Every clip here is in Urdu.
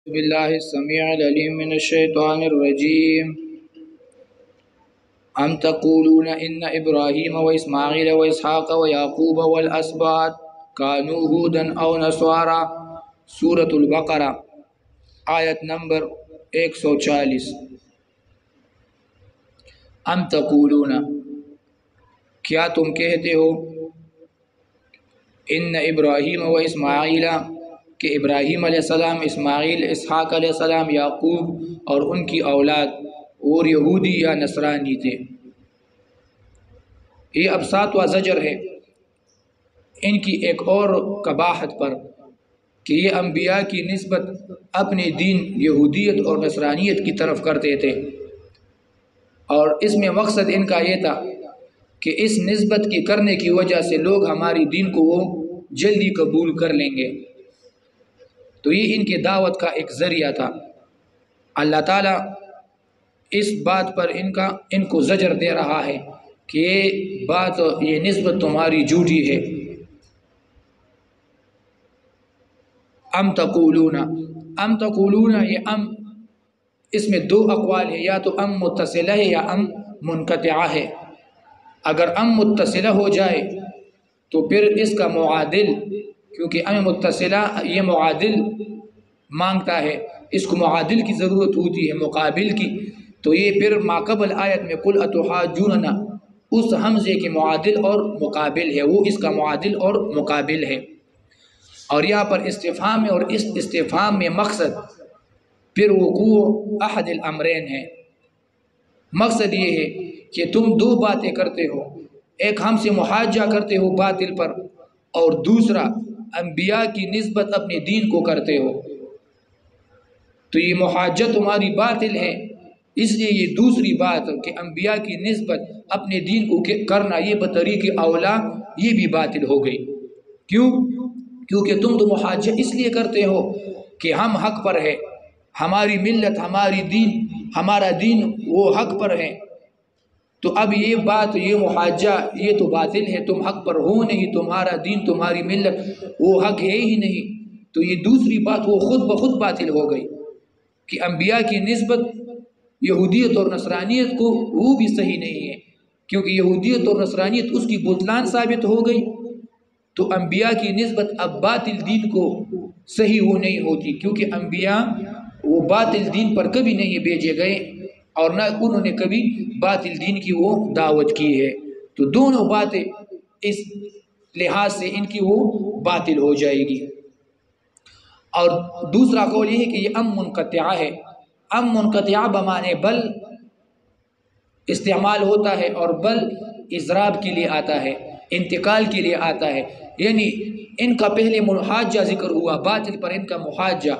بالله السميع العليم من الشيطان الرجيم أم تقولون إن إبراهيم وإسماعيل وإسحاق ويعقوب والأسباط كانوا هودا أو نصارى سورة البقرہ آیت نمبر 140 ام تقولون کیا تم کہتے ہو ان ابراہیم و اسماعیل کہ ابراہیم علیہ السلام، اسماعیل، اسحاق علیہ السلام، یعقوب اور ان کی اولاد اور یہودی یا نصرانی تھے۔ یہ ابساط و زجر ہے ان کی ایک اور قباحت پر کہ یہ انبیاء کی نسبت اپنے دین یہودیت اور نصرانیت کی طرف کرتے تھے، اور اس میں مقصد ان کا یہ تھا کہ اس نسبت کی کرنے کی وجہ سے لوگ ہماری دین کو وہ جلدی قبول کر لیں گے۔ تو یہ ان کی دعوت کا ایک ذریعہ تھا۔ اللہ تعالیٰ اس بات پر ان کو زجر دے رہا ہے کہ یہ نسبت تمہاری جھوٹی ہے۔ ام تقولون یہ ام اس میں دو اقوال ہے، یا تو ام متصلہ ہے یا ام منقطعہ ہے۔ اگر ام متصلہ ہو جائے تو پھر اس کا معادل، کیونکہ ام متصلہ یہ معادل مانگتا ہے، اس کو معادل کی ضرورت ہوتی ہے، مقابل کی، تو یہ پھر ماقبل آیت میں قل اتحاجوننا اس حمزے کے معادل اور مقابل ہے، وہ اس کا معادل اور مقابل ہے۔ اور یہاں پر استفہام ہے، اور اس استفہام میں مقصد پھر وقوع احد الامرین ہے۔ مقصد یہ ہے کہ تم دو باتیں کرتے ہو، ایک ہم سے محاجہ کرتے ہو باطل پر، اور دوسرا انبیاء کی نسبت اپنے دین کو کرتے ہو۔ تو یہ محاجہ تمہاری باطل ہے، اس لیے یہ دوسری بات کہ انبیاء کی نسبت اپنے دین کو کرنا یہ بطریق اولا یہ بھی باطل ہو گئی۔ کیوں؟ کیونکہ تم تو محاجہ اس لیے کرتے ہو کہ ہم حق پر ہے، ہماری ملت، ہماری دین، ہمارا دین وہ حق پر ہے۔ تو اب یہ بات، یہ محاجہ یہ تو باطل ہے، تم حق پر ہو نہیں، تمہارا دین، تمہاری ملت وہ حق ہے ہی نہیں۔ تو یہ دوسری بات وہ خود بخود باطل ہو گئی کہ انبیاء کی نسبت یہودیت اور نصرانیت کو وہ بھی صحیح نہیں ہے، کیونکہ یہودیت اور نصرانیت اس کی بطلان ثابت ہو گئی۔ تو انبیاء کی نسبت اب باطل دین کو صحیح وہ نہیں ہوتی، کیونکہ انبیاء وہ باطل دین پر کبھی نہیں بھیجے گئے، اور نہ انہوں نے کبھی باطل دین کی وہ دعوت کی ہے۔ تو دونوں باتیں اس لحاظ سے ان کی وہ باطل ہو جائے گی۔ اور دوسرا قول یہ ہے کہ یہ ام منقطعہ ہے۔ ام منقطعہ بمانے بل استعمال ہوتا ہے، اور بل اضراب کے لیے آتا ہے، انتقال کے لیے آتا ہے۔ یعنی ان کا پہلے محاجہ ذکر ہوا، باطل پر ان کا محاجہ،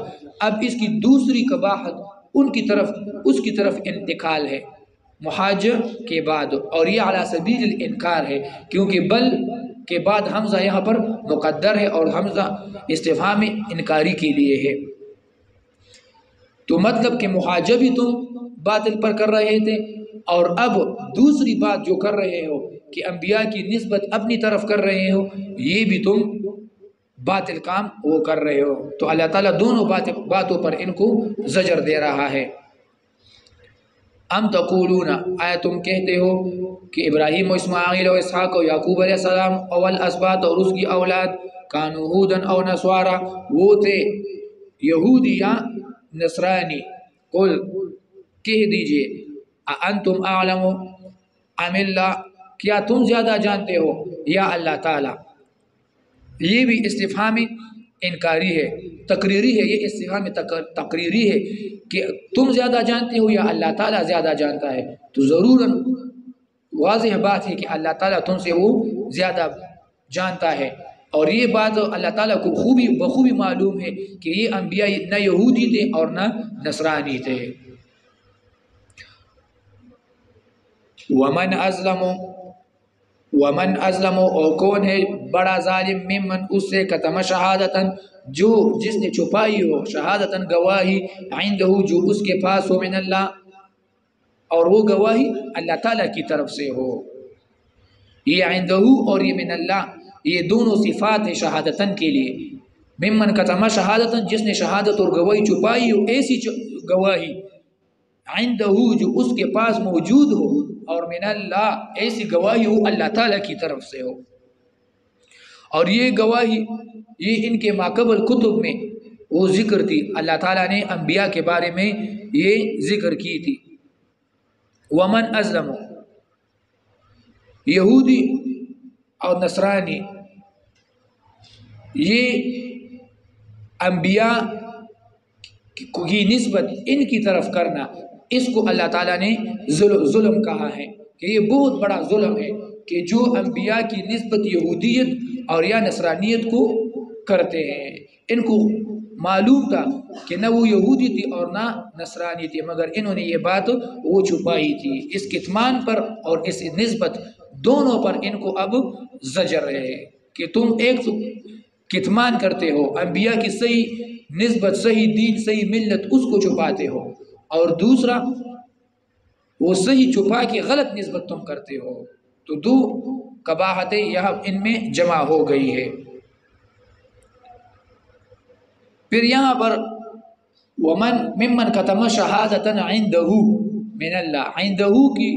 اب اس کی دوسری قباحت اس کی طرف انتقال ہے محاجہ کے بعد، اور یہ علی سبیل الانکار ہے، کیونکہ بل کے بعد حمزہ یہاں پر مقدر ہے، اور حمزہ استفہام انکاری کے لیے ہے۔ تو مطلب کہ محاجہ بھی تم باطل پر کر رہے تھے، اور اب دوسری بات جو کر رہے ہو کہ انبیاء کی نسبت اپنی طرف کر رہے ہو، یہ بھی تم باطل کام وہ کر رہے ہو۔ تو اللہ تعالیٰ دونوں باتوں پر ان کو زجر دے رہا ہے۔ ام تقولون آیا تم کہتے ہو کہ ابراہیم و اسماعیل و اسحاق و یعقوب علیہ السلام اول اسباط اور اس کی اولاد کانوا ہودا او نصارا وہ تھے یہودی یا نصرانی۔ قل کہہ دیجئے انتم اعلم ام اللہ کیا تم زیادہ جانتے ہو یا اللہ تعالیٰ؟ یہ بھی استفہام انکاری ہے، تقریری ہے، یہ استفہام تقریری ہے کہ تم زیادہ جانتے ہو یا اللہ تعالیٰ زیادہ جانتا ہے۔ تو ضروراً واضح بات ہے کہ اللہ تعالیٰ تم سے وہ زیادہ جانتا ہے، اور یہ بات اللہ تعالیٰ کو بخوبی معلوم ہے کہ یہ انبیاء نہ یہودی تھے اور نہ نصرانی تھے۔ ومن ازلم اور کون ہے بڑا ظالم ممن اس سے کتم شہادتاً جس نے چھپائی ہو شہادتاً گواہی عندہ جو اس کے پاس ہو من اللہ، اور وہ گواہی اللہ تعالیٰ کی طرف سے ہو۔ یہ عندہ اور یہ من اللہ، یہ دونوں صفات ہیں شہادتاً کے لیے۔ ممن کتم شہادتاً جس نے شہادت اور گواہی چھپائی ہو، ایسی گواہی عندہ جو اس کے پاس موجود ہو، اور من اللہ ایسی گواہی ہو اللہ تعالیٰ کی طرف سے ہو۔ اور یہ گواہی یہ ان کے ماقبل کتب میں وہ ذکر تھی، اللہ تعالیٰ نے انبیاء کے بارے میں یہ ذکر کی تھی۔ ومن ازلم، یہودی اور نصرانی یہ انبیاء کی نسبت ان کی طرف کرنا، اس کو اللہ تعالیٰ نے ظلم کہا ہے کہ یہ بہت بڑا ظلم ہے کہ جو انبیاء کی نسبت یہودیت اور یا نصرانیت کو کرتے ہیں۔ ان کو معلوم تھا کہ نہ وہ یہودی تھی اور نہ نصرانی تھی، مگر انہوں نے یہ بات وہ چھپائی تھی۔ اس کتمان پر اور اس نسبت دونوں پر ان کو اب زجر ہے کہ تم ایک تو کتمان کرتے ہو، انبیاء کی صحیح نسبت، صحیح دین، صحیح ملت اس کو چھپاتے ہو، اور دوسرا وہ صحیح چھپا کے غلط نسبت تم کرتے ہو، تو دو قباحتیں یہاں ان میں جمع ہو گئی ہے۔ پھر یہاں پر ومن ممن کتم شہادتا عندہ من اللہ، عندہ کی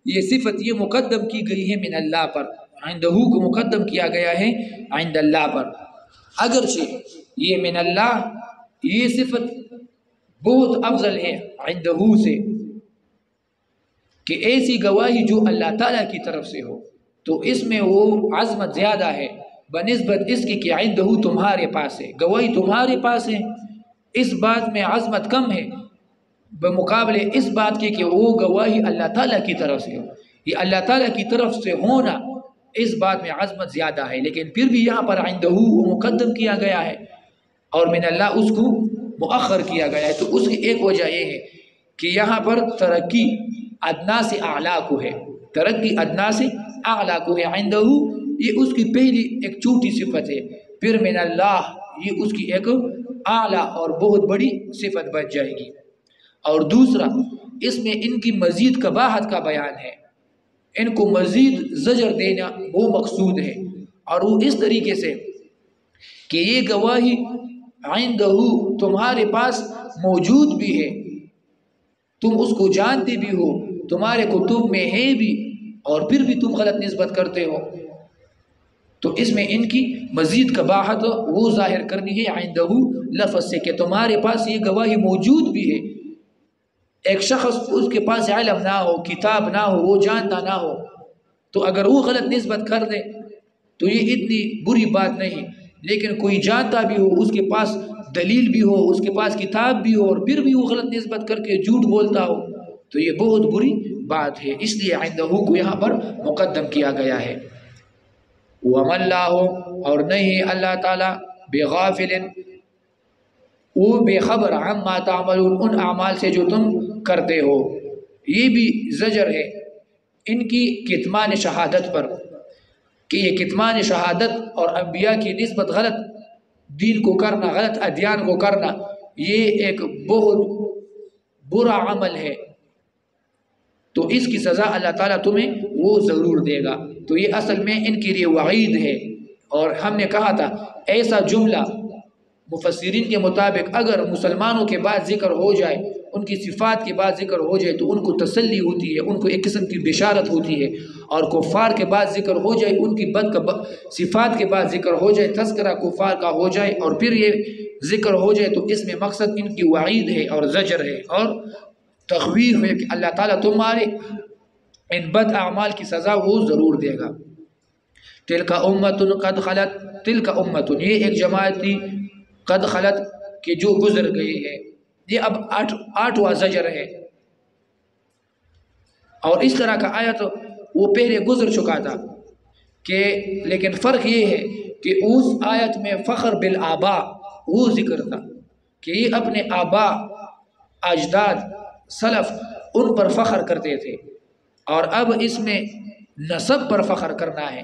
یہ صفت یہ مقدم کی گئی ہے من اللہ پر، عندہ کو مقدم کیا گیا ہے عند اللہ پر، اگرچہ یہ من اللہ یہ صفت بہت افضل ہے عندہ سے، کہ ایسی گواہی جو اللہ تعالیٰ کی طرف سے ہو، تو اس میں وہ عظمت زیادہ ہے بنسبت اس کی کہ عندہ تمہارے پاس ہے، گواہی تمہارے پاس ہے، اس بات میں عظمت کم ہے بمقابلے اس بات کے کہ وہ گواہی اللہ تعالیٰ کی طرف سے ہو۔ یہ اللہ تعالیٰ کی طرف سے ہونا اس بات میں عظمت زیادہ ہے، لیکن پھر بھی یہاں پر عندہ مقدم کیا گیا ہے اور من اللہ اس کو مؤخر کیا گیا ہے، تو اس کی ایک وجہ یہ ہے کہ یہاں پر ترقی ادنا سے اعلیٰ کو ہے، ترقی ادنا سے اعلیٰ کو ہے، عندہ یہ اس کی پہلی ایک چھوٹی صفت ہے، پھر من اللہ یہ اس کی ایک اعلیٰ اور بہت بڑی صفت بن جائے گی۔ اور دوسرا اس میں ان کی مزید قباحت کا بیان ہے، ان کو مزید زجر دینا وہ مقصود ہے، اور وہ اس طریقے سے کہ یہ گواہی عندہ تمہارے پاس موجود بھی ہے، تم اس کو جانتے بھی ہو، تمہارے کتب میں ہے بھی، اور پھر بھی تم غلط نسبت کرتے ہو، تو اس میں ان کی مزید قباحت وہ ظاہر کرنی ہے عندہ لفظ سے کہ تمہارے پاس یہ گواہی موجود بھی ہے۔ ایک شخص اس کے پاس علم نہ ہو، کتاب نہ ہو، وہ جانتا نہ ہو، تو اگر وہ غلط نسبت کر دے تو یہ اتنی بری بات نہیں، لیکن کوئی جانتا بھی ہو، اس کے پاس دلیل بھی ہو، اس کے پاس کتاب بھی ہو، اور پھر بھی وہ غلط نسبت کر کے جھوٹ بولتا ہو، تو یہ بہت بری بات ہے، اس لیے عندہ کو یہاں پر مقدم کیا گیا ہے۔ وَمَا اللَّهُ اور نہیں اللہ تعالیٰ بغافل وہ بے خبر عما تعملون ان اعمال سے جو تم کرتے ہو، یہ بھی زجر ہے ان کی کتمان شہادت پر کہ یہ کتمان شہادت اور انبیاء کی نسبت غلط دین کو کرنا، غلط ادیان کو کرنا، یہ ایک بہت برا عمل ہے، تو اس کی سزا اللہ تعالیٰ تمہیں وہ ضرور دے گا۔ تو یہ اصل میں ان کے لیے وعید ہے، اور ہم نے کہا تھا ایسا جملہ مفسرین کے مطابق اگر مسلمانوں کے بعد ذکر ہو جائے، ان کی صفات کے بعد ذکر ہو جائے تو ان کو تسلی ہوتی ہے، ان کو ایک قسم کی بشارت ہوتی ہے، اور کفار کے بعد ذکر ہو جائے، ان کی صفات کے بعد ذکر ہو جائے، تذکرہ کفار کا ہو جائے اور پھر یہ ذکر ہو جائے، تو اس میں مقصد ان کی وعید ہے اور زجر ہے اور تخویف ہے کہ اللہ تعالیٰ تمہارے ان بد اعمال کی سزا وہ ضرور دے گا۔ تلک امت قد خلت، تلک امت یہ ایک جماعت تھی، قد خلت کہ جو گزر گئی ہے، یہ اب آٹھواں زجر ہے، اور اس طرح کا آیت وہ پہلے گزر چکا تھا کہ لیکن فرق یہ ہے کہ اس آیت میں فخر بالآباء وہ ذکر تھا کہ یہ اپنے آباء، اجداد، سلف ان پر فخر کرتے تھے، اور اب اس میں نسب پر فخر کرنا ہے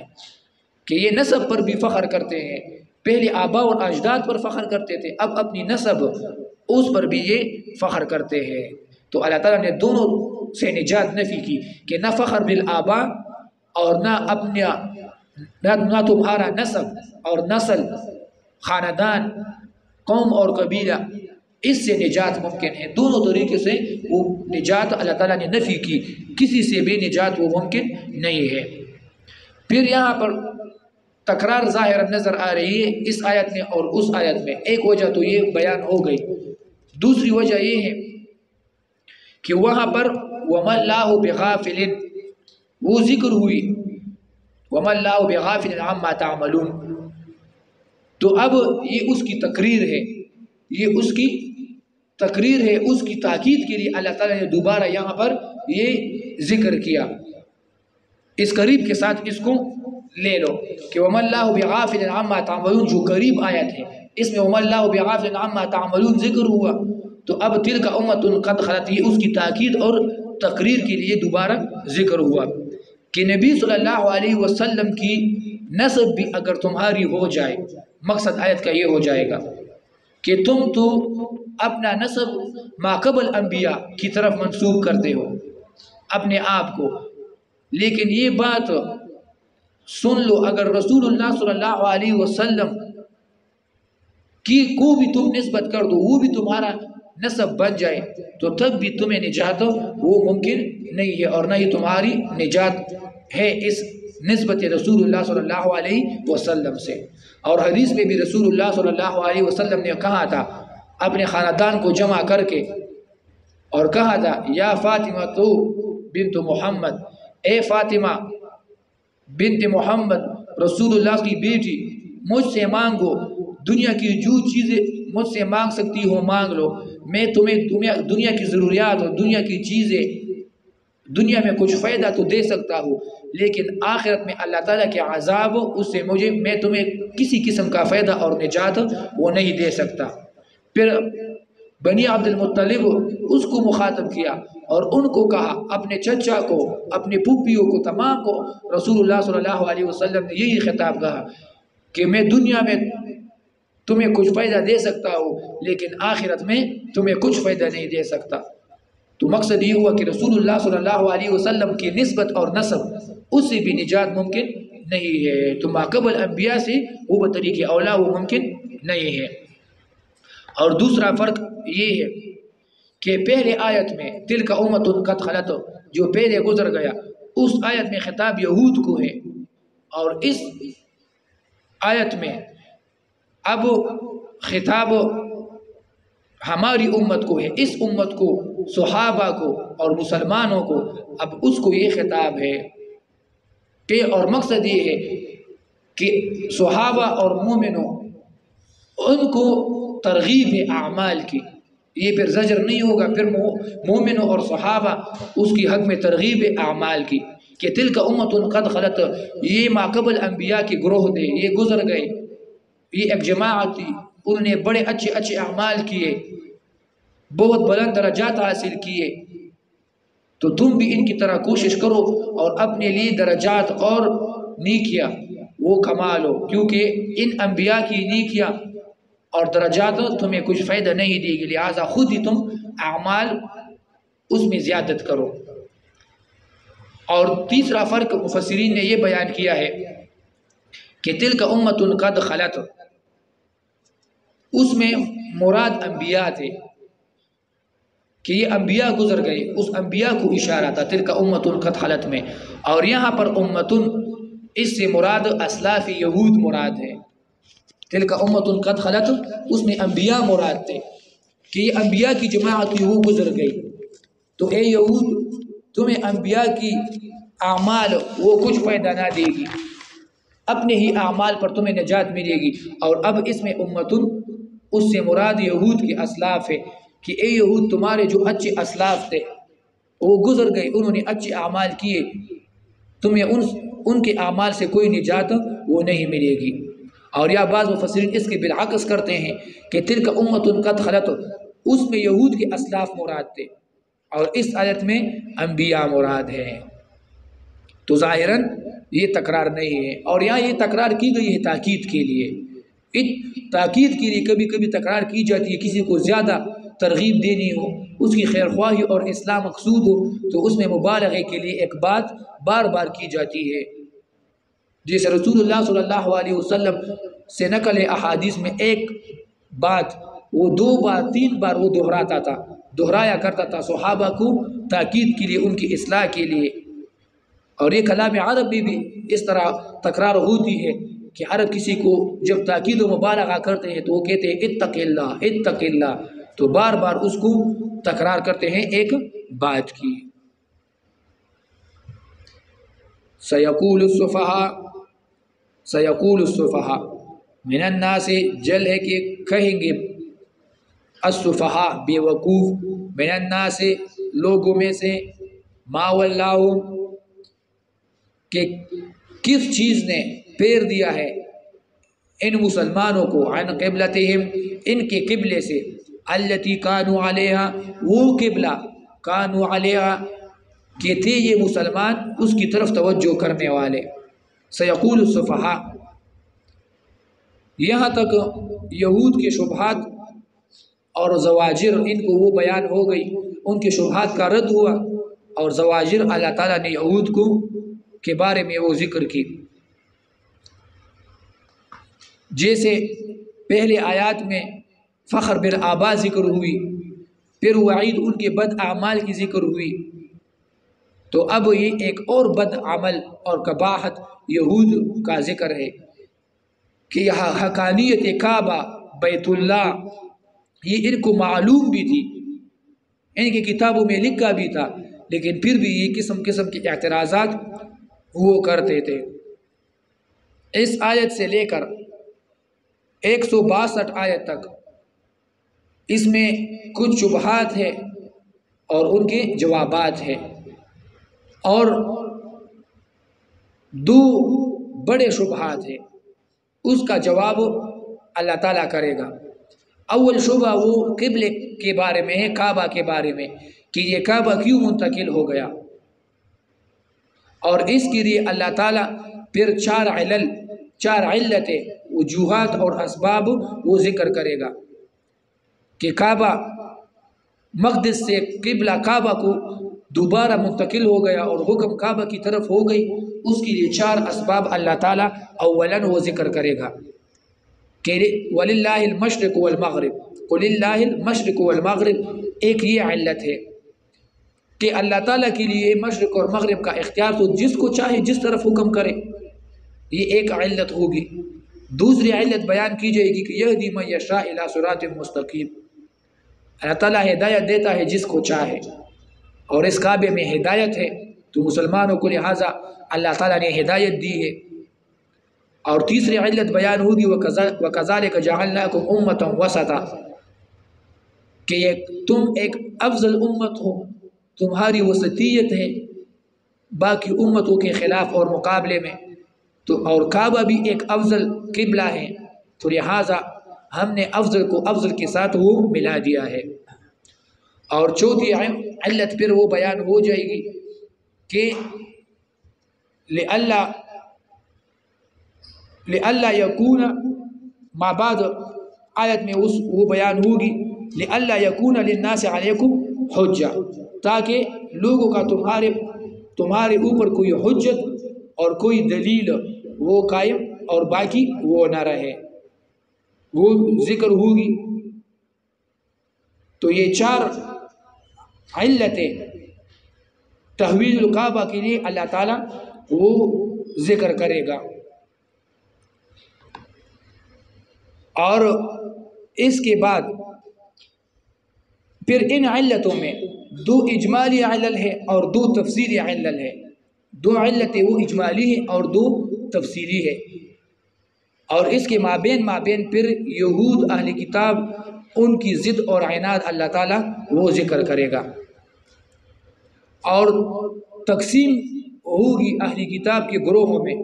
کہ یہ نسب پر بھی فخر کرتے ہیں، پہلے آباء اور اجداد پر فخر کرتے تھے، اب اپنی نسب اس پر بھی یہ فخر کرتے ہیں۔ تو اللہ تعالیٰ نے دونوں سے نجات نفی کی کہ نہ فخر بالآباء اور نہ تمہارا نسب اور نسل خاندان، قوم اور قبیلہ، اس سے نجات ممکن ہے۔ دونوں طریقے سے وہ نجات اللہ تعالیٰ نے نفی کی، کسی سے بھی نجات وہ ممکن نہیں ہے۔ پھر یہاں پر تکرار ظاہر نظر آ رہی ہے اس آیت میں اور اس آیت میں۔ ایک وجہ تو یہ بیان ہو گئی، دوسری وجہ یہ ہے کہ وہاں پر وَمَا اللَّهُ بِغَافِلٍ وہ ذکر ہوئی، وَمَا اللَّهُ بِغَافِلٍ عَمَّا تَعْمَلُونَ، تو اب یہ اس کی تقریر ہے، یہ اس کی تقریر ہے، اس کی تاکید کے لیے اللہ تعالیٰ نے دوبارہ یہاں پر یہ ذکر کیا۔ اس قریب کے ساتھ اس کو لے لو کہ وَمَا اللَّهُ بِغَافِلٍ عَمَّا تَعْمَلُونَ جو قریب آیت ہے، اس میں وَمَا اللَّهُ بِغَافِلٍ عَمَّا تَعْمَلُونَ ذکر ہوا، تو اب تِلْكَ أُمَّةٌ قَدْ خَلَتْ یہ اس کی تاکید اور تقریر کے لیے دوبارہ ذکر ہوا کہ نبی صلی اللہ علیہ وسلم کی نسب بھی اگر تمہاری ہو جائے، مقصد آیت کا یہ ہو جائے گا کہ تم تو اپنا نسب ما قبل انبیاء کی طرف منسوب کرتے ہو اپنے آپ کو، لیکن یہ بات سن لو اگر رسول اللہ صلی اللہ علیہ وسلم کی کو بھی تم نسبت کر دو، وہ بھی تمہارا نسب بن جائے، تو تب بھی تمہیں نجات وہ ممکن نہیں ہے، اور نہ ہی تمہاری نجات ہے اس نسبت رسول اللہ صلی اللہ علیہ وسلم سے۔ اور حدیث میں بھی رسول اللہ صلی اللہ علیہ وسلم نے کہا تھا اپنے خاندان کو جمع کر کے، اور کہا تھا یا فاطمہ تو بنت محمد، اے فاطمہ بنت محمد رسول اللہ کی بیٹی، مجھ سے مانگو، دنیا کی جو چیزیں مجھ سے مانگ سکتی ہو مانگ لو، میں تمہیں دنیا کی ضروریات اور دنیا کی چیزیں، دنیا میں کچھ فائدہ تو دے سکتا ہوں، لیکن آخرت میں اللہ تعالیٰ کے عذاب اس سے میں تمہیں کسی قسم کا فائدہ اور نجات وہ نہیں دے سکتا۔ پھر بنی عبد المطلب اس کو مخاطب کیا اور ان کو کہا، اپنے چچا کو، اپنے پھوپھیوں کو، تمام کو رسول اللہ صلی اللہ علیہ وسلم نے یہی خطاب کہا کہ میں دنیا میں تمہیں کچھ فائدہ دے سکتا ہوں لیکن آخرت میں تمہیں کچھ فائدہ نہیں دے سکتا۔ تو مقصد یہ ہوا کہ رسول اللہ صلی اللہ علیہ وسلم کی نسبت اور نسب اس سے بھی نجات ممکن نہیں ہے، تو ما قبل انبیاء سے وہ بطریق اولا وہ ممکن نہیں ہے۔ اور دوسرا فرق یہ ہے کہ پہلے آیت میں تلک امت قد خلت جو پہلے گزر گیا، اس آیت میں خطاب یہود کو ہے، اور اس آیت میں اب خطاب ہماری امت کو ہے، اس امت کو، صحابہ کو اور مسلمانوں کو، اب اس کو یہ خطاب ہے کہ، اور مقصد یہ ہے کہ صحابہ اور مومنوں ان کو ترغیب ہے اعمال کی، یہ پھر زجر نہیں ہوگا، پھر مومنوں اور صحابہ اس کی حق میں ترغیب ہے اعمال کی کہ تلک امت قد خلت، یہ ما قبل انبیاء کے گروہ تھے، یہ گزر گئے، یہ ایک جماعت تھی، انہوں نے بڑے اچھے اچھے اعمال کیے، بہت بلند درجات حاصل کیے، تو تم بھی ان کی طرح کوشش کرو اور اپنے لیے درجات اور نیکیاں وہ کما لو، کیونکہ ان انبیاء کی نیکیاں اور درجات تمہیں کچھ فائدہ نہیں دے گی، لہٰذا خود ہی تم اعمال اس میں زیادت کرو۔ اور تیسرا فرق مفسرین نے یہ بیان کیا ہے کہ تلک امت قد خلت، اس میں مراد انبیاء تھے کہ یہ انبیاء گزر گئے، اس انبیاء کو اشارہ تھا تلک امت قد خلت میں، اور یہاں پر امتن اس سے مراد اسلاف یہود مراد ہے، تلک امت قد خلت اس میں انبیاء مراد تھے کہ یہ انبیاء کی جماعت تھی وہ گزر گئی، تو اے یہود تمہیں انبیاء کی اعمال وہ کچھ فائدہ نہ دے گی، اپنے ہی اعمال پر تمہیں نجات ملے گی۔ اور اب اس میں امتن اس سے مراد یہود کے اسلاف ہے کہ اے یہود تمہارے جو اچھے اسلاف تھے وہ گزر گئے، انہوں نے اچھے اعمال کیے، تمہیں ان کے اعمال سے کوئی نجات وہ نہیں ملے گی۔ اور یا بعض مفسرین اس کے بالعکس کرتے ہیں کہ تلک امت قد خلت اس میں یہود کے اسلاف مراد تھے اور اس آیت میں انبیاء مراد ہیں، تو ظاہراً یہ تکرار نہیں ہے، اور یہاں یہ تکرار کی گئی ہے تاکید کے لیے، تاکید کے لیے کبھی کبھی تکرار کی جاتی ہے، کسی کو زیادہ ترغیب دینی ہو، اس کی خیر خواہی اور اصلاح مقصود ہو، تو اس میں مبالغے کے لیے ایک بات بار بار کی جاتی ہے۔ جیسے رسول اللہ صلی اللہ علیہ وسلم سے نقل ہے احادیث میں ایک بات وہ 2 بار 3 بار وہ دہراتا تھا، دہرایا کرتا تھا صحابہ کو تاکید کے لیے، ان کی اصلاح کے لیے۔ اور یہ کلام عرب بھی اس طرح تکرار ہوتی ہے کہ عرب کسی کو جب تاکید و مبالغہ کرتے ہیں تو وہ کہتے ہیں اتق اللہ اتق اللہ، تو بار بار اس کو تکرار کرتے ہیں ایک بات کی۔ سیقول السفہاء من الناس، جل ہے کہ کہیں گے السفہاء بے وقوف، من الناس لوگوں میں سے، ما واللہ کہ کس چیز نے پھیر دیا ہے ان مسلمانوں کو، عن قبلتہم ان کے قبلے سے، التی کانوا علیہا وہ قبلہ، کانوا علیہا کہ تھے یہ مسلمان اس کی طرف توجہ کرنے والے۔ سیقول السفہاء، یہاں تک یہود کے شبہات اور زواجر ان کو وہ بیان ہو گئی، ان کے شبہات کا رد ہوا، اور زواجر اللہ تعالیٰ نے یہود کو کے بارے میں وہ ذکر کی۔ جیسے پہلے آیات میں فخر بالآباء ذکر ہوئی، پھر وعید ان کے بد اعمال کی ذکر ہوئی، تو اب یہ ایک اور بد عمل اور قباحت یہود کا ذکر ہے کہ یہاں حقانیت کعبہ بیت اللہ یہ ان کو معلوم بھی تھی، ان کی کتابوں میں لکھا بھی تھا، لیکن پھر بھی یہ قسم قسم کے اعتراضات وہ کرتے تھے۔ اس آیت سے لے کر 162 آیت تک اس میں کچھ شبہات ہیں اور ان کے جوابات ہیں، اور 2 بڑے شبہات ہیں، اس کا جواب اللہ تعالیٰ کرے گا۔ اول شبہ وہ قبلے کے بارے میں ہے، کعبہ کے بارے میں، کہ یہ کعبہ کیوں منتقل ہو گیا، اور اس کے لیے اللہ تعالیٰ پھر 4 علتیں، وجوہات اور اسباب وہ ذکر کرے گا کہ کعبہ مقدس سے قبلہ کعبہ کو دوبارہ منتقل ہو گیا اور حکم کعبہ کی طرف ہو گئی، اس کے لیے 4 اسباب اللہ تعالیٰ اولاً وہ ذکر کرے گا کہ وَلِلَّهِ الْمَشْرِقُ وَالْمَغْرِبُ، قُلِ اللَّهِ الْمَشْرِقُ وَالْمَغْرِبُ، ایک یہ علت ہے کہ اللہ تعالیٰ کے لیے مشرق اور مغرب کا اختیار، تو جس کو چاہے جس طرف حکم کرے، یہ ایک علت ہوگی۔ دوسری علت بیان کی جائے گی کہ یہدی من یشاء الی صراط مستقیم، اللہ تعالیٰ ہدایت دیتا ہے جس کو چاہے، اور اس کعبے میں ہدایت ہے تو مسلمانوں کو لہٰذا اللہ تعالیٰ نے ہدایت دی ہے۔ اور تیسری علت بیان ہوگی وَكَذَلِكَ جَعَلْنَاكُمْ أُمَّةً وَسَطًا، کہ تم ایک افضل امت ہو، تمہاری وسطیت ہے باقی امتوں کے خلاف اور مقابلے میں، تو اور کعبہ بھی ایک افضل قبلہ ہے، تو لہٰذا ہم نے افضل کو افضل کے ساتھ وہ ملا دیا ہے۔ اور چوتھی علت پھر وہ بیان ہو جائے گی کہ لئلا یکون، مع بعد آیت میں وہ بیان ہوگی لئلا یکون للناس علیکم حجہ، تاکہ لوگوں کا تمہارے اوپر کوئی حجت اور کوئی دلیل وہ قائم اور باقی وہ نہ رہے، وہ ذکر ہوگی۔ تو یہ 4 علتیں تحویل الکعبہ کے لیے اللہ تعالیٰ وہ ذکر کرے گا، اور اس کے بعد پھر ان علتوں میں 2 اجمالی علل ہے اور 2 تفصیلی علل ہے، 2 علتیں وہ اجمالی ہیں اور 2 تفصیلی ہے، اور اس کے مابین پھر یہود اہل کتاب ان کی ضد اور عناد اللہ تعالیٰ وہ ذکر کرے گا، اور تقسیم ہوگی اہل کتاب کے گروہوں میں،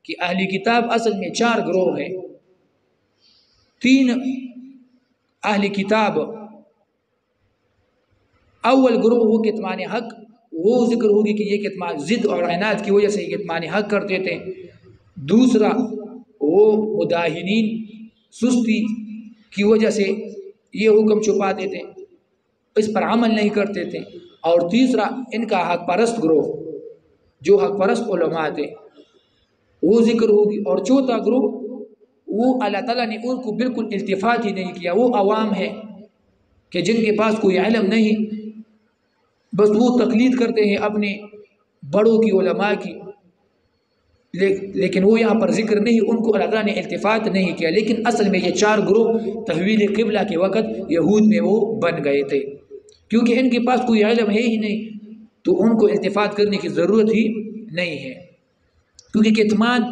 کہ اہل کتاب اصل میں 4 گروہ ہیں۔ 3 اہل کتاب، اول گروہ وہ کتمان حق، وہ ذکر ہوگی کہ یہ کتمان ضد اور عناد کی وجہ سے یہ کتمان حق کرتے تھے۔ دوسرا وہ مداہنین، سستی کی وجہ سے یہ حکم چھپاتے تھے، اس پر عمل نہیں کرتے تھے۔ اور تیسرا ان کا حق پرست گروہ، جو حق پرست علماء تھے، وہ ذکر ہوگی۔ اور چوتھا گروہ وہ اللہ تعالیٰ نے ان کو بالکل التفات ہی نہیں کیا، وہ عوام ہے کہ جن کے پاس کوئی علم نہیں، بس وہ تقلید کرتے ہیں اپنے بڑوں کی، علماء کی، لیکن وہ یہاں پر ذکر نہیں، ان کو اللہ تعالیٰ نے التفات نہیں کیا۔ لیکن اصل میں یہ 4 گروہ تحویل قبلہ کے وقت یہود میں وہ بن گئے تھے، کیونکہ ان کے پاس کوئی علم ہے ہی نہیں، تو ان کو التفات کرنے کی ضرورت ہی نہیں ہے، کیونکہ کتمان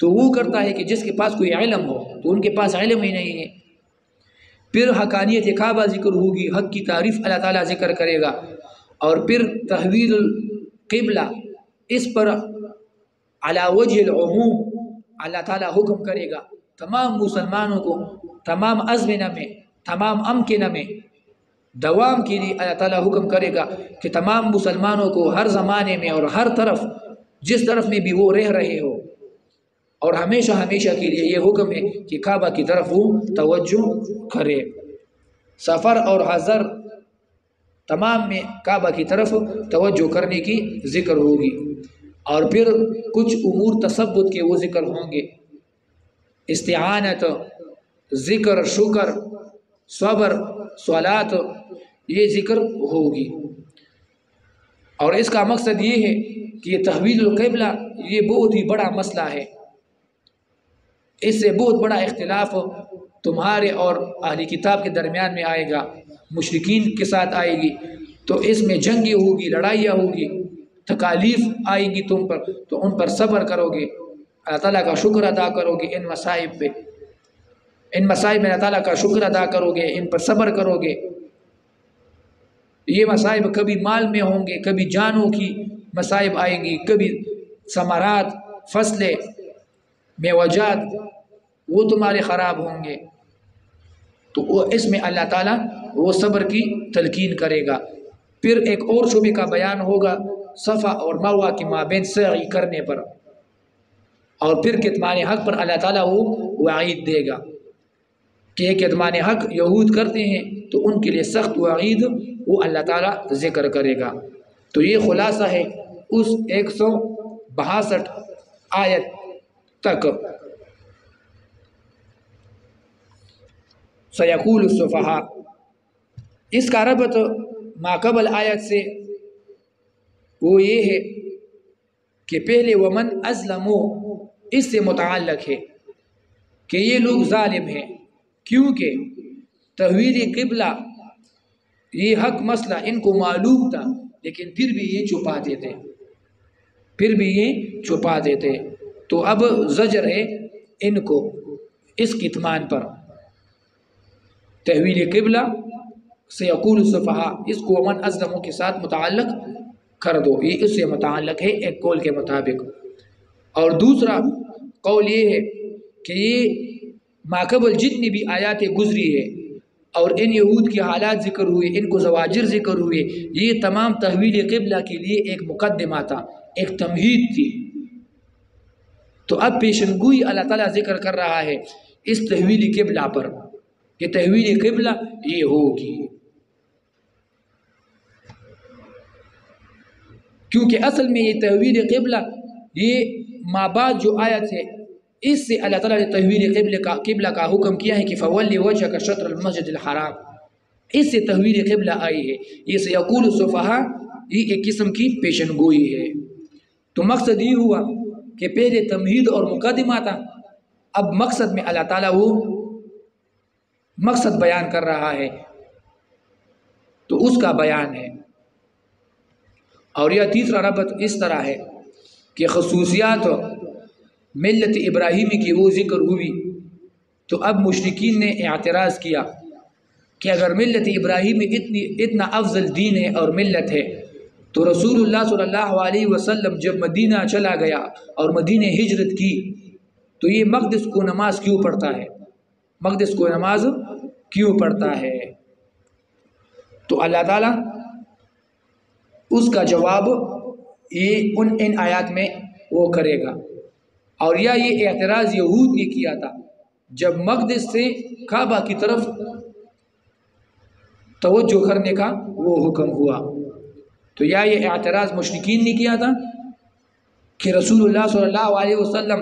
تو وہ کرتا ہے کہ جس کے پاس کوئی علم ہو، تو ان کے پاس علم ہی نہیں ہے۔ پھر حقانیت کعبہ ذکر ہوگی، حق کی تعریف اللہ تعالیٰ ذکر کرے گا، اور پھر تحویل القبلہ، اس پر علی وجہ العموم اللہ تعالیٰ حکم کرے گا تمام مسلمانوں کو، تمام ازمنہ میں، تمام امکنہ میں دوام کے لیے اللہ تعالیٰ حکم کرے گا کہ تمام مسلمانوں کو ہر زمانے میں اور ہر طرف، جس طرف میں بھی وہ رہ رہے ہو، اور ہمیشہ ہمیشہ کے لیے یہ حکم ہے کہ کعبہ کی طرف وہ توجہ کرے۔ سفر اور حضر تمام میں کعبہ کی طرف توجہ کرنے کی ذکر ہوگی، اور پھر کچھ امور تثبت کے وہ ذکر ہوں گے، استعانت، ذکر، شکر، صبر، صلات، یہ ذکر ہوگی۔ اور اس کا مقصد یہ ہے کہ یہ تحویل القبلہ یہ بہت ہی بڑا مسئلہ ہے، اس سے بہت بڑا اختلاف تمہارے اور اہل کتاب کے درمیان میں آئے گا، مشرکین کے ساتھ آئے گی، تو اس میں جنگیں ہوگی، لڑائیاں ہوگی، تکالیف آئیں گی تم پر، تو ان پر صبر کرو گے، اللہ تعالیٰ کا شکر ادا کرو گے، ان مصائب پہ، ان مصائب میں اللہ تعالیٰ کا شکر ادا کرو گے، ان پر صبر کرو گے۔ یہ مصائب کبھی مال میں ہوں گے، کبھی جانوں کی مصائب آئیں گی، کبھی ثمرات، فصلیں، میوجات وہ تمہارے خراب ہوں گے، تو وہ اس میں اللہ تعالیٰ وہ صبر کی تلقین کرے گا۔ پھر ایک اور شعبے کا بیان ہوگا صفا اور مروہ کے مابین سعی کرنے پر، اور پھر کتمان حق پر اللہ تعالیٰ وہ وعید دے گا کہ کتمان حق یہود کرتے ہیں تو ان کے لیے سخت وعید وہ اللہ تعالیٰ ذکر کرے گا۔ تو یہ خلاصہ ہے اس 162 آیت تک۔ سیقول السفہاء، اس کا ربط ماقبل آیت سے وہ یہ ہے کہ پہلے ومن ازلمو اس سے متعلق ہے کہ یہ لوگ ظالم ہیں، کیونکہ تحویل قبلہ یہ حق مسئلہ ان کو معلوم تھا، لیکن پھر بھی یہ چھپا دیتے، تو اب زجر ہے ان کو اس کتمان پر۔ تحویل قبلہ سیقول السفہاء، اس کو ومن ازلمو کے ساتھ متعلق کر دو، یہ اس سے متعلق ہے ایک قول کے مطابق۔ اور دوسرا قول یہ ہے کہ یہ ماقبل جتنی بھی آیات گزری ہے اور ان یہود کے حالات ذکر ہوئے، ان کو زواجر ذکر ہوئے، یہ تمام تحویل قبلہ کے لیے ایک مقدمہ تھا، ایک تمہید تھی۔ تو اب پیشنگوئی اللہ تعالیٰ ذکر کر رہا ہے اس تحویل قبلہ پر کہ تحویل قبلہ یہ ہوگی، کیونکہ اصل میں یہ تحویل قبلہ یہ مابعد جو آیت ہے اس سے اللہ تعالیٰ نے تحویل قبلہ کا حکم کیا ہے کہ فَوَلِّ وَجْهَكَ شَطْرَ الْمَسْجِدِ الْحَرَامِ، اس سے تحویل قبلہ آئی ہے۔ یہ سیقول السفہاء یہ ایک قسم کی پیشن گوئی ہے۔ تو مقصد یہ ہوا کہ پہلے تمہید اور مقدمہ تھا، اب مقصد میں اللہ تعالیٰ وہ مقصد بیان کر رہا ہے، تو اس کا بیان ہے۔ اور یہ تیسرا ربط اس طرح ہے کہ خصوصیات ملت ابراہیمی کی وہ ذکر ہوئی، تو اب مشرکین نے اعتراض کیا کہ اگر ملت ابراہیمی اتنا افضل دین ہے اور ملت ہے، تو رسول اللہ صلی اللہ علیہ وسلم جب مدینہ چلا گیا اور مدینہ ہجرت کی تو یہ مقدس کو نماز کیوں پڑھتا ہے؟ مقدس کو نماز کیوں پڑھتا ہے؟ تو اللہ تعالیٰ اس کا جواب یہ ان آیات میں وہ کرے گا۔ اور یہ اعتراض یہود نے کیا تھا جب مقدس سے کعبہ کی طرف توجہ کرنے کا وہ حکم ہوا، تو یہ اعتراض مشرکین نے کیا تھا کہ رسول اللہ صلی اللہ علیہ وسلم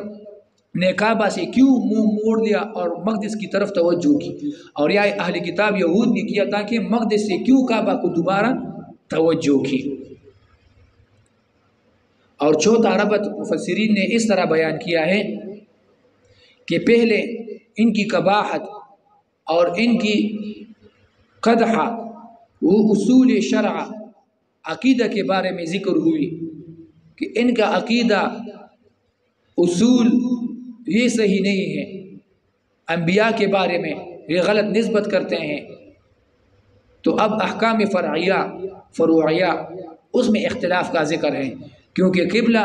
نے کعبہ سے کیوں منہ موڑ لیا اور مقدس کی طرف توجہ کی، اور یا اہل کتاب یہود نے کیا تاکہ مقدس سے کیوں کعبہ کو دوبارہ توجہ کی۔ اور چوتھا ربط مفسرین نے اس طرح بیان کیا ہے کہ پہلے ان کی قباحت اور ان کی قدح وہ اصول شرع عقیدہ کے بارے میں ذکر ہوئی کہ ان کا عقیدہ اصول یہ صحیح نہیں ہے، انبیاء کے بارے میں یہ غلط نسبت کرتے ہیں۔ تو اب احکام فروعیہ اس میں اختلاف کا ذکر ہے، کیونکہ قبلہ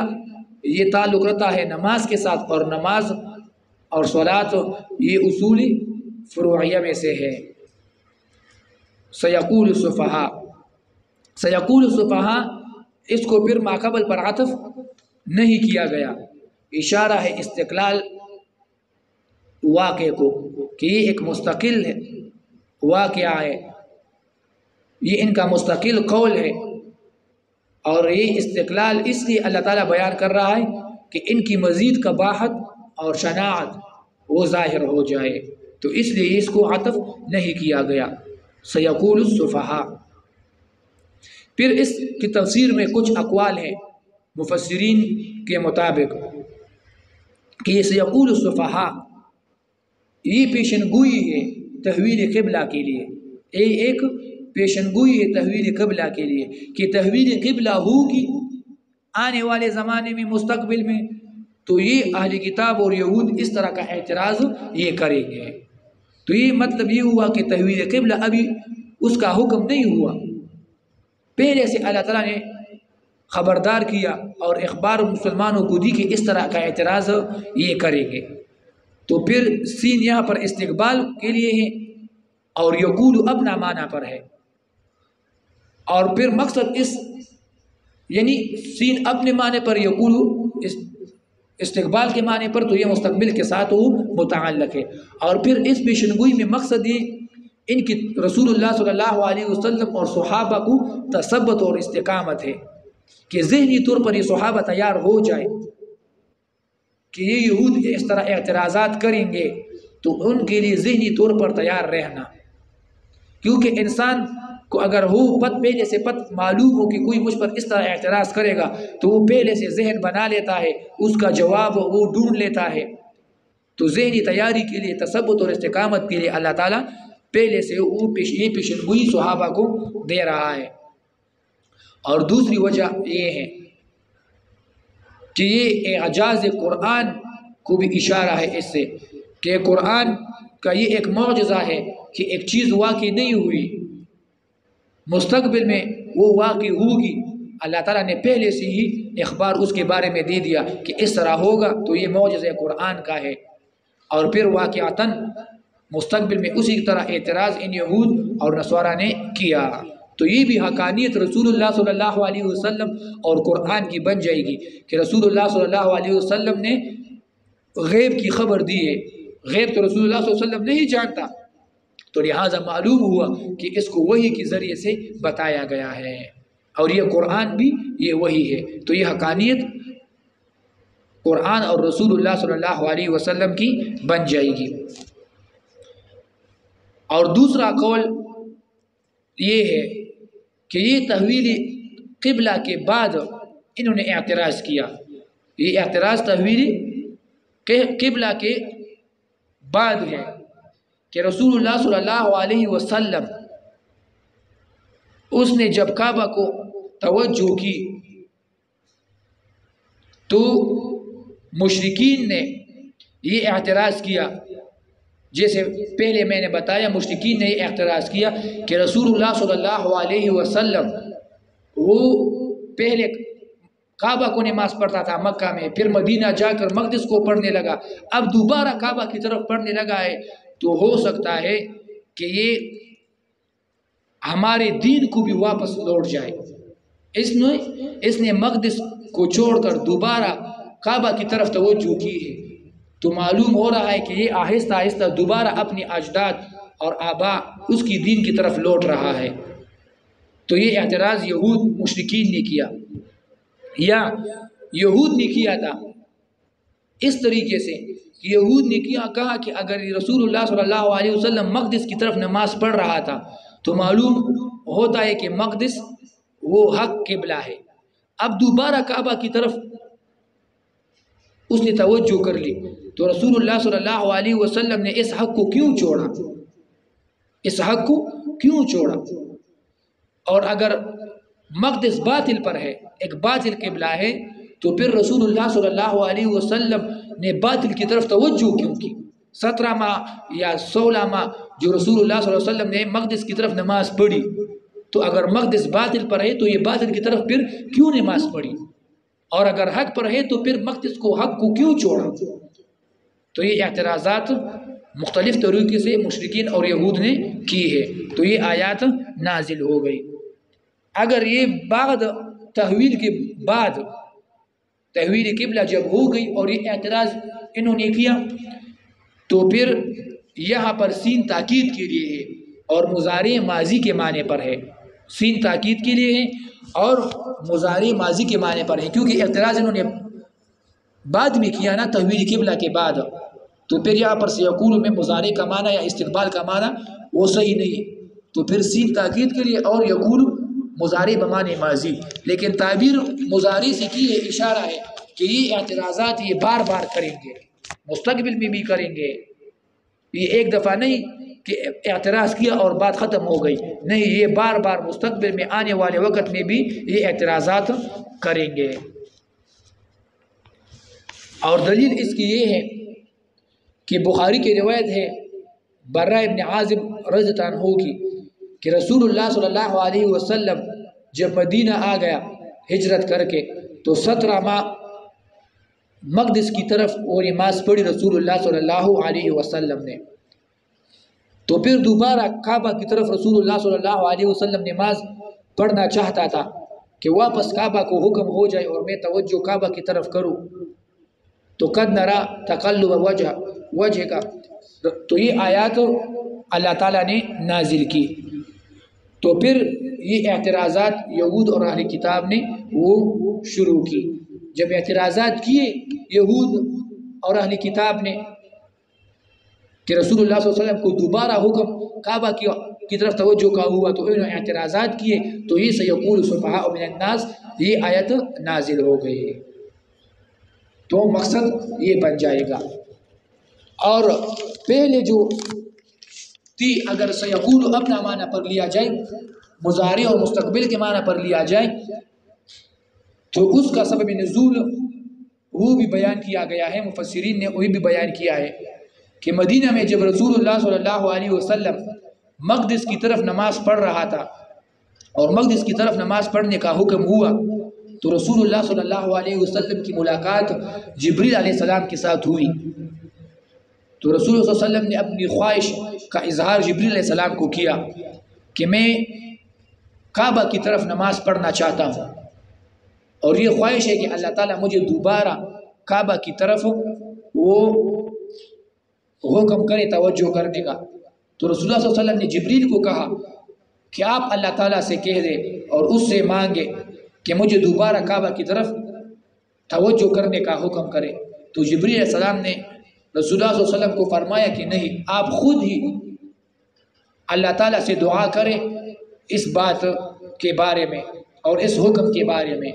یہ تعلق رکھتا ہے نماز کے ساتھ، اور نماز اور صلاۃ یہ اصول فروعیہ میں سے ہے۔ سیقول السفہاء، سیقول السفہاء اس کو پھر ماقبل پر عطف نہیں کیا گیا، اشارہ ہے استقلال واقعے کو کہ یہ ایک مستقل واقعہ ہے، یہ ان کا مستقل قول ہے، اور یہ استقلال اس لیے اللہ تعالیٰ بیان کر رہا ہے کہ ان کی مزید قباحت اور شناعت وہ ظاہر ہو جائے، تو اس لیے اس کو عطف نہیں کیا گیا۔ سیقول السفہاء، پھر اس کی تفسیر میں کچھ اقوال ہیں مفسرین کے مطابق کہ یہ سیقول السفہاء یہ پیشن گوئی ہے تحویل قبلہ کے لیے، ایک پیشن گوئی ہے تحویل قبلہ کے لیے کہ تحویل قبلہ ہوگی آنے والے زمانے میں، مستقبل میں، تو یہ اہل کتاب اور یہود اس طرح کا اعتراض یہ کریں گے۔ تو یہ مطلب یہ ہوا کہ تحویل قبلہ ابھی اس کا حکم نہیں ہوا، پہلے سے اللہ تعالیٰ نے خبردار کیا اور اخبار مسلمانوں کو دی کہ اس طرح کا اعتراض یہ کریں گے۔ تو پھر سین یہاں پر استقبال کے لیے ہے اور یقول اپنا معنی پر ہے، اور پھر مقصد اس یعنی سین اپنے معنی پر، یقول استقبال کے معنی پر، تو یہ مستقبل کے ساتھ وہ متعلق ہے۔ اور پھر اس پیشنگوئی میں مقصد یہ ان کی رسول اللہ صلی اللہ علیہ وسلم اور صحابہ کو تثبت اور استقامت ہے کہ ذہنی طور پر یہ صحابہ تیار ہو جائے کہ یہ یہود اس طرح اعتراضات کریں گے، تو ان کے لیے ذہنی طور پر تیار رہنا، کیونکہ انسان کو اگر ہو پہلے سے معلوم ہو کہ کوئی مجھ پر اس طرح اعتراض کرے گا تو وہ پہلے سے ذہن بنا لیتا ہے، اس کا جواب وہ ڈھونڈ لیتا ہے۔ تو ذہنی تیاری کے لیے، تثبت اور استقامت کے لیے اللہ تعالیٰ پہلے سے یہ پیشنگوئی صحابہ کو دے رہا ہے۔ اور دوسری وجہ یہ ہے کہ یہ اعجاز قرآن کو بھی اشارہ ہے اس سے کہ قرآن کا یہ ایک معجزہ ہے کہ ایک چیز واقع نہیں ہوئی، مستقبل میں وہ واقع ہوگی، اللہ تعالیٰ نے پہلے سے ہی اخبار اس کے بارے میں دے دیا کہ اس طرح ہوگا، تو یہ معجزہ قرآن کا ہے۔ اور پھر واقعتاً مستقبل میں اسی طرح اعتراض ان یہود اور نصارہ نے کیا، تو یہ بھی حقانیت رسول اللہ صلی اللہ علیہ وسلم اور قرآن کی بن جائے گی کہ رسول اللہ صلی اللہ علیہ وسلم نے غیب کی خبر دی ہے، غیب تو رسول اللہ صلی اللہ علیہ وسلم نہیں جانتا، تو لہٰذا معلوم ہوا کہ اس کو وحی کے ذریعے سے بتایا گیا ہے، اور یہ قرآن بھی یہ وحی ہے، تو یہ حقانیت قرآن اور رسول اللہ صلی اللہ علیہ وسلم کی بن جائے گی۔ اور دوسرا قول یہ ہے کہ یہ تحویل قبلہ کے بعد انہوں نے اعتراض کیا، یہ اعتراض تحویل قبلہ کے بعد ہے کہ رسول اللہ صلی اللہ علیہ وسلم اس نے جب کعبہ کو توجہ کی تو مشرکین نے یہ اعتراض کیا، جیسے پہلے میں نے بتایا مشرکین نے یہ اعتراض کیا کہ رسول اللہ صلی اللہ علیہ وسلم وہ پہلے کعبہ کو نماز پڑھتا تھا مکہ میں، پھر مدینہ جا کر مقدس کو پڑھنے لگا، اب دوبارہ کعبہ کی طرف پڑھنے لگا ہے، تو ہو سکتا ہے کہ یہ ہمارے دین کو بھی واپس لوٹ جائے۔ اس نے مقدس کو چھوڑ کر دوبارہ کعبہ کی طرف توجہ کی ہے، تو معلوم ہو رہا ہے کہ یہ آہستہ آہستہ دوبارہ اپنی اجداد اور آبا اس کی دین کی طرف لوٹ رہا ہے۔ تو یہ اعتراض یہود مشرکین نے کیا، یا یہود نے کیا تھا اس طریقے سے، یہود نے کہا کہ اگر رسول اللہ صلی اللہ علیہ وسلم مقدس کی طرف نماز پڑھ رہا تھا تو معلوم ہوتا ہے کہ مقدس وہ حق قبلہ ہے۔ اب دوبارہ کعبہ کی طرف اس نے توجہ کر لی، تو رسول اللہ صلی اللہ علیہ وسلم نے اس حق کو کیوں چھوڑا؟ اس حق کو کیوں چھوڑا؟ اور اگر مقدس باطل پر ہے، ایک باطل قبلہ ہے، تو پھر رسول اللہ صلی اللہ علیہ وسلم نے باطل کی طرف توجہ کیوں کی؟ 17 ماہ یا 16 ماہ جو رسول اللہ صلی اللہ علیہ وسلم نے مقدس کی طرف نماز پڑھی، تو اگر مقدس باطل پر ہے تو یہ باطل کی طرف پھر کیوں نماز پڑھی؟ اور اگر حق پر ہے تو پھر مقدس کو حق کو کیوں چھوڑا؟ تو یہ اعتراضات مختلف طریقے سے مشرکین اور یہود نے کی ہے، تو یہ آیات نازل ہو گئی۔ اگر یہ بعد تحویل کے بعد تحویل قبلہ جب ہو گئی اور یہ اعتراض انہوں نے کیا، تو پھر یہاں پر سین تاکید کے لیے ہے اور مضارع ماضی کے معنی پر ہے، سین تاکید کے لیے ہے اور مضارع ماضی کے معنی پر ہے، کیونکہ اعتراض انہوں نے بعد میں کیا نا تحویل قبلہ کے بعد، تو پھر یہاں پر سیقول میں مضارع کا معنی یا استقبال کا معنی وہ صحیح نہیں، تو پھر سین تاکید کے لیے اور یقول مضارع بمعنی ماضی، لیکن تعبیر مضارع سے کی ہے، اشارہ ہے کہ یہ اعتراضات یہ بار بار کریں گے، مستقبل میں بھی کریں گے، یہ ایک دفعہ نہیں کہ اعتراض کیا اور بات ختم ہو گئی، نہیں، یہ بار بار مستقبل میں آنے والے وقت میں بھی یہ اعتراضات کریں گے۔ اور دلیل اس کی یہ ہے کہ بخاری کی روایت ہے براء ابن عازب رضی اللہ عنہ کی کہ رسول اللہ صلی اللہ علیہ وسلم جب مدینہ آ گیا ہجرت کر کے تو 17 ماہ مقدس کی طرف وہ نماز پڑھی رسول اللہ صلی اللہ علیہ وسلم نے، تو پھر دوبارہ کعبہ کی طرف رسول اللہ صلی اللہ علیہ وسلم نماز پڑھنا چاہتا تھا کہ واپس کعبہ کو حکم ہو جائے اور میں توجہ کعبہ کی طرف کروں، تو قد نرا تقلب وجہ کا، تو یہ آیات اللہ تعالیٰ نے نازل کی، تو پھر یہ اعتراضات یہود اور اہل کتاب نے وہ شروع کی۔ جب اعتراضات کیے یہود اور اہل کتاب نے کہ رسول اللہ صلی اللہ علیہ وسلم کو دوبارہ حکم کعبہ کی طرف توجہ کا ہوا، تو انہوں نے اعتراضات کیے، تو یہ سیقول سفہاء من الناس یہ آیت نازل ہو گئی، تو مقصد یہ بن جائے گا۔ اور پہلے جو تھی اگر سیقول اپنا معنی پر لیا جائے، مضارع اور مستقبل کے معنی پر لیا جائے، تو اس کا سبب نزول وہ بھی بیان کیا گیا ہے، مفسرین نے وہی بھی بیان کیا ہے کہ مدینہ میں جب رسول اللہ صلی اللہ علیہ وسلم مقدس کی طرف نماز پڑھ رہا تھا اور مقدس کی طرف نماز پڑھنے کا حکم ہوا، تو رسول اللہ صلی اللہ علیہ وسلم کی ملاقات جبریل علیہ السلام کے ساتھ ہوئی، تو رسول اللہ صلی اللہ علیہ وسلم نے اپنی خواہش کا اظہار جبریل علیہ السلام کو کیا کہ میں کعبہ کی طرف نماز پڑھنا چاہتا ہوں، اور یہ خواہش ہے کہ اللہ تعالیٰ مجھے دوبارہ کعبہ کی طرف وہ حکم کرے توجہ کرنے کا، تو رسول اللہ صلی اللہ علیہ وسلم نے جبریل کو کہا کہ آپ اللہ تعالیٰ سے کہہ دیں اور اس سے مانگے کہ مجھے دوبارہ کعبہ کی طرف توجہ کرنے کا حکم کرے، تو جبریل علیہ السلام نے رسول اللہ صلی اللہ علیہ وسلم کو فرمایا کہ نہیں، آپ خود ہی اللہ تعالیٰ سے دعا کریں اس بات کے بارے میں اور اس حکم کے بارے میں،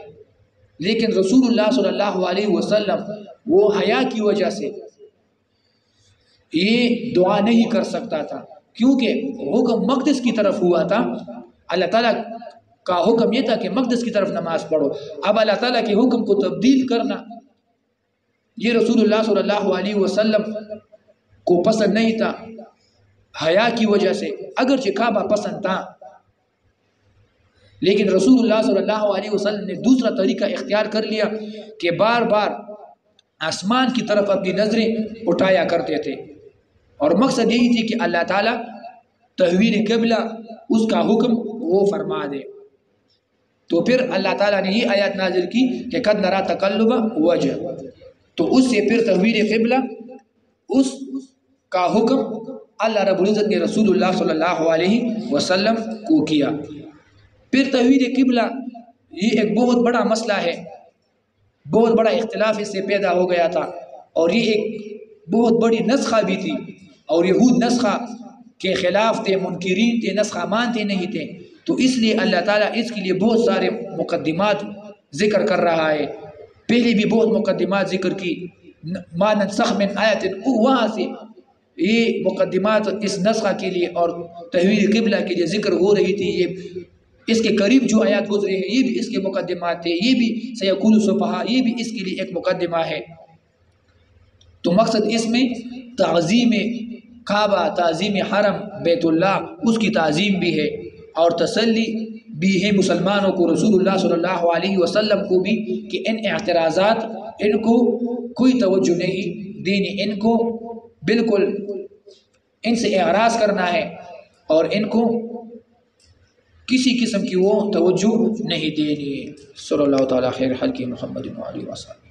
لیکن رسول اللہ صلی اللہ علیہ وسلم وہ حیا کی وجہ سے یہ دعا نہیں کر سکتا تھا، کیونکہ حکم مقدس کی طرف ہوا تھا، اللہ تعالیٰ کا حکم یہ تھا کہ مقدس کی طرف نماز پڑھو، اب اللہ تعالیٰ کے حکم کو تبدیل کرنا یہ رسول اللہ صلی اللہ علیہ وسلم کو پسند نہیں تھا حیا کی وجہ سے، اگرچہ کعبہ پسند تھا، لیکن رسول اللہ صلی اللہ علیہ وسلم نے دوسرا طریقہ اختیار کر لیا کہ بار بار آسمان کی طرف اپنی نظریں اٹھایا کرتے تھے، اور مقصد یہی تھی کہ اللہ تعالیٰ تحویل قبلہ اس کا حکم وہ فرما دے، تو پھر اللہ تعالیٰ نے یہ آیات نازل کی کہ قد نرا تقلب وجہ، تو اس سے پھر تحویل قبلہ اس کا حکم اللہ رب العزت نے رسول اللہ صلی اللہ علیہ وسلم کو کیا۔ پھر تحویل قبلہ یہ ایک بہت بڑا مسئلہ ہے بہت بڑا اختلاف اس سے پیدا ہو گیا تھا، اور یہ ایک بہت بڑی نسخہ بھی تھی، اور یہود نسخہ کے خلاف تھے، منکرین تھے، نسخہ مانتے نہیں تھے. تو اس لیے اللہ تعالیٰ اس کے لیے بہت سارے مقدمات ذکر کر رہا ہے. پہلے بھی بہت مقدمات ذکر کی، ما ننسخ من آیت، وہاں سے یہ مقدمات اس نسخہ کے لیے اور تحویل قبلہ کے لیے ذکر ہو رہی تھی. یہ اس کے قریب جو آیات گزرے ہیں یہ بھی اس کے مقدمات تھے، یہ بھی سیقول السفہاء، یہ بھی اس کے لیے ایک مقدمہ ہے. تو مقصد اس میں تعظیم کعبہ، تعظیم حرم بیت اللہ، اس کی تعظیم بھی ہے، اور تسلی بھی ہے مسلمانوں کو، رسول اللہ صلی اللہ علیہ وسلم کو بھی، کہ ان اعتراضات ان کو کوئی توجہ نہیں دینی، ان کو بالکل ان سے اعراض کرنا ہے، اور ان کو کسی قسم کی وہ توجہ نہیں دینی ہے. صلی اللہ تعالیٰ خیر خلق محمد وآلہ وسلم.